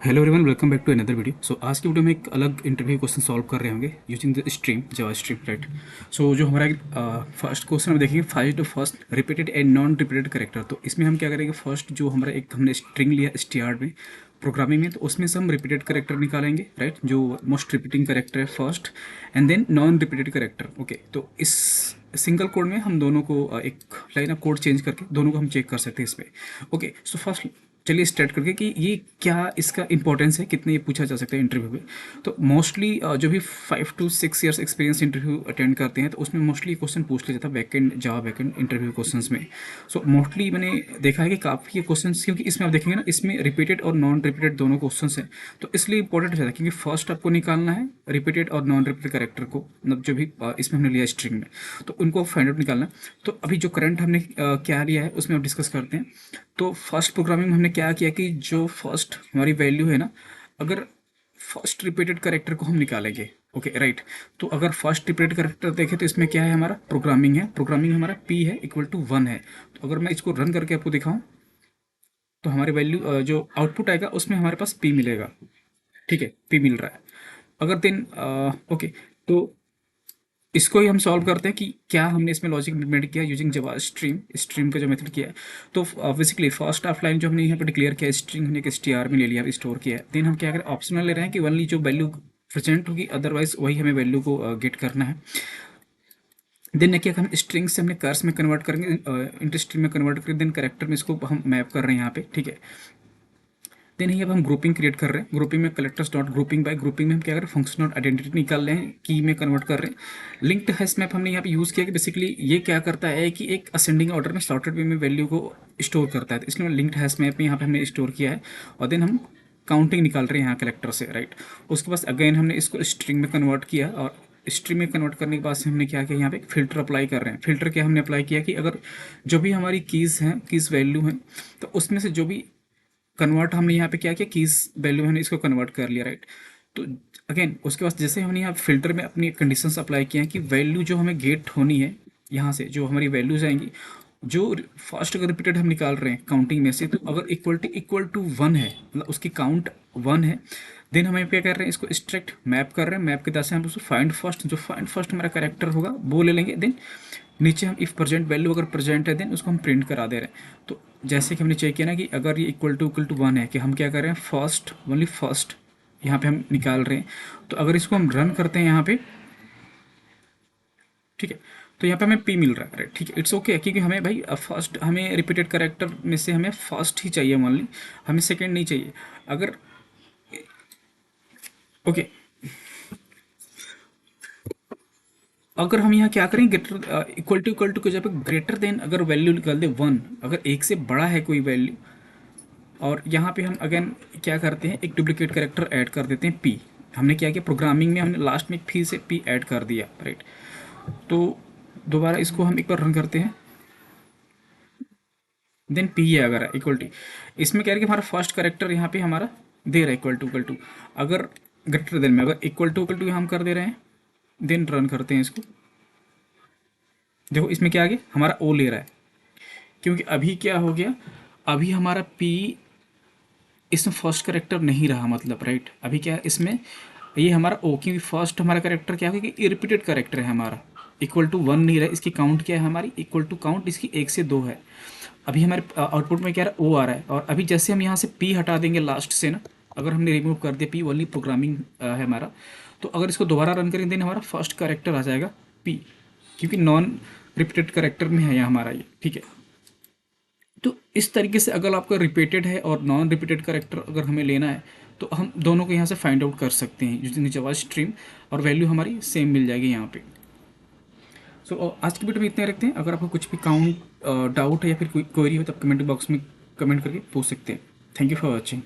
Hello everyone, welcome back to another video. So आज की video में एक अलग इंटरव्यू क्वेश्चन सॉल्व कर रहे होंगे using the stream, Java stream, right. So जो हमारा फर्स्ट क्वेश्चन हम देखेंगे, first repeated and non repeated character. तो इसमें हम क्या करेंगे, फर्स्ट जो हमारा एक हमने स्ट्रिंग लिया स्टार्ट में प्रोग्रामिंग में, तो उसमें से हम रिपीटेड करेक्टर निकालेंगे, राइट, जो मोस्ट रिपीटिंग करेक्टर है first, and then non repeated character. Okay, तो इस सिंगल कोड में हम दोनों को एक लाइन ऑफ कोड चेंज करके दोनों को हम चेक कर सकते हैं इस पे। ओके, सो फर्स्ट चलिए स्टार्ट करके कि ये क्या इसका इंपॉर्टेंस है, कितने ये पूछा जा सकता है इंटरव्यू में। तो मोस्टली जो भी 5 to 6 years experience interview attend करते हैं, तो उसमें मोस्टली क्वेश्चन पूछ लिया जाता है backend, Java backend interview questions में। सो मोस्टली मैंने देखा है कि काफ़ी क्वेश्चन, क्योंकि इसमें आप देखेंगे ना, इसमें रिपीटेड और नॉन रिपीटेड दोनों क्वेश्चन हैं, तो इसलिए इंपॉर्टेंट हो जाता है, क्योंकि फर्स्ट आपको निकालना है रिपीटेड और नॉन रिपीटेड करेक्टर को, मतलब जो भी इसमें हमने लिया स्ट्रिंग में, तो उनको फाइंड आउट निकालना है। तो अभी जो करंट हमने क्या लिया है उसमें हम डिस्कस करते हैं। तो फर्स्ट प्रोग्रामिंग में हमने क्या किया कि जो फर्स्ट हमारी वैल्यू है ना, अगर फर्स्ट रिपीटेड करेक्टर को हम निकालेंगे, ओके राइट। तो अगर फर्स्ट रिपीटेड करेक्टर देखें तो इसमें क्या है, हमारा प्रोग्रामिंग हमारा p है इक्वल टू 1 है। तो अगर मैं इसको रन करके आपको दिखाऊं, तो हमारी वैल्यू जो आउटपुट आएगा उसमें हमारे पास p मिलेगा, ठीक है, p मिल रहा है। अगर देन ओके, तो इसको ही हम सॉल्व करते हैं कि क्या हमने इसमें लॉजिक इम्प्लीमेंट किया यूजिंग जावा स्ट्रीम का जो मेथड किया है। तो बेसिकली फर्स्ट ऑफ लाइन जो हमने यहाँ पे डिक्लेयर किया, स्ट्रिंग हमने एक str में ले लिया, स्टोर किया है। देन हम क्या करें, ऑप्शनल ले रहे हैं कि ओनली जो वैल्यू प्रेजेंट होगी, अदरवाइज वही हमें वैल्यू को गेट करना है। देन क्या हम स्ट्रिंग से हमने कर्स में कन्वर्ट करेंगे, इंटर स्ट्रिंग में कन्वर्ट करेंगे, देन करेक्टर में इसको हम मैप कर रहे हैं यहाँ पे, ठीक है। देन ही अब हम ग्रुपिंग क्रिएट कर रहे हैं, ग्रुपिंग में collectors dot grouping by, grouping में हम क्या कर रहे हैं, फंक्शन डॉट आइडेंटिटी निकाल रहे हैं, की में कन्वर्ट कर रहे हैं। लिंक्ड हैश मैप हमने यहाँ पे यूज़ किया कि बेसिकली ये क्या करता है कि एक असेंडिंग ऑर्डर में सॉर्टेड वे में वैल्यू को स्टोर करता है, तो इसलिए लिंक्ड हैश मैप में यहाँ पे हमने स्टोर किया है। और देन हम काउंटिंग निकाल रहे हैं यहाँ कलेक्टर से, राइट। उसके बाद अगेन हमने इसको स्ट्रिंग में कन्वर्ट किया, और स्ट्रिंग में कन्वर्ट करने के बाद से हमने क्या किया, यहाँ पे एक फिल्टर अप्लाई कर रहे हैं। फिल्टर क्या हमने अप्लाई किया कि अगर जो भी हमारी कीज़ हैं, कीज़ वैल्यू हैं, तो उसमें से जो भी कन्वर्ट हमने यहाँ पे क्या किया, कीज वैल्यू में हमने इसको कन्वर्ट कर लिया, राइट। तो अगेन उसके बाद जैसे हमने यहाँ फिल्टर में अपनी कंडीशंस अप्लाई किए हैं कि वैल्यू जो हमें गेट होनी है, यहाँ से जो हमारी वैल्यूज आएंगी, जो फर्स्ट अगर रिपीटेड हम निकाल रहे हैं काउंटिंग में से, तो अगर इक्वल टू 1 है, मतलब उसकी काउंट 1 है, देन हम क्या कर रहे हैं, इसको स्ट्रिक्ट मैप कर रहे हैं। मैप के दस से हम उसको फाइंड फर्स्ट, जो फाइंड फर्स्ट हमारा करेक्टर होगा वो ले लेंगे। देन नीचे हम इफ प्रेजेंट वैल्यू अगर प्रेजेंट है, देन उसको हम प्रिंट करा दे रहे हैं। तो जैसे कि हमने चेक किया ना कि अगर ये इक्वल टू 1 है, कि हम क्या कर रहे हैं, फर्स्ट ओनली फर्स्ट यहाँ पे हम निकाल रहे हैं। तो अगर इसको हम रन करते हैं यहाँ पे, ठीक है, तो यहाँ पे हमें p मिल रहा है, राइट, ठीक है, इट्स ओके, क्योंकि हमें भाई फर्स्ट, हमें रिपीटेड करेक्टर में से हमें फर्स्ट ही चाहिए ओनली, हमें सेकेंड नहीं चाहिए। अगर ओके, अगर हम यहाँ क्या करें, ग्रेटर इक्वल टू के जगह पे ग्रेटर देन अगर वैल्यू निकाल दे 1, अगर एक से बड़ा है कोई वैल्यू, और यहाँ पे हम अगेन क्या करते हैं, एक डुप्लीकेट कैरेक्टर ऐड कर देते हैं p। हमने क्या किया, प्रोग्रामिंग में हमने लास्ट में फिर से p ऐड कर दिया, राइट। तो दोबारा इसको हम एक बार रन करते हैं, देन p है अगर इक्वल टू, इसमें क्या है कि हमारा फर्स्ट कैरेक्टर यहाँ पे हमारा दे रहा है इक्वल टू, अगर ग्रेटर देन में अगर इक्वल टू हम कर दे रहे हैं, देन रन करते हैं इसको। देखो इसमें क्या आ गया, हमारा o ले रहा है, क्योंकि अभी क्या हो गया, अभी हमारा p इसमें फर्स्ट करेक्टर नहीं रहा, मतलब राइट। अभी क्या है इसमें, ये हमारा ओ, क्योंकि फर्स्ट हमारा करेक्टर क्या है कि रिपीटेड करेक्टर है हमारा, इक्वल टू 1 नहीं रहा, इसकी काउंट क्या है हमारी, इक्वल टू काउंट इसकी 1 से 2 है। अभी हमारे आउटपुट में क्या है, ओ आ रहा है, और अभी जैसे हम यहाँ से p हटा देंगे लास्ट से ना, अगर हमने रिमूव कर दिया p, ओनली प्रोग्रामिंग है हमारा, तो अगर इसको दोबारा रन करेंगे, देन हमारा फर्स्ट करेक्टर आ जाएगा p, क्योंकि नॉन रिपीटेड करेक्टर में है यहाँ हमारा ये, ठीक है। तो इस तरीके से अगर आपका रिपीटेड है और नॉन रिपीटेड करेक्टर अगर हमें लेना है, तो हम दोनों को यहाँ से फाइंड आउट कर सकते हैं यूजिंग जावा स्ट्रीम, और वैल्यू हमारी सेम मिल जाएगी यहाँ पे। सो आज की वीडियो में इतने रखते हैं। अगर आपको कुछ भी काउंट डाउट है या फिर कोई क्वेरी हो, तो आप कमेंट बॉक्स में कमेंट करके पूछ सकते हैं। Thank you for watching.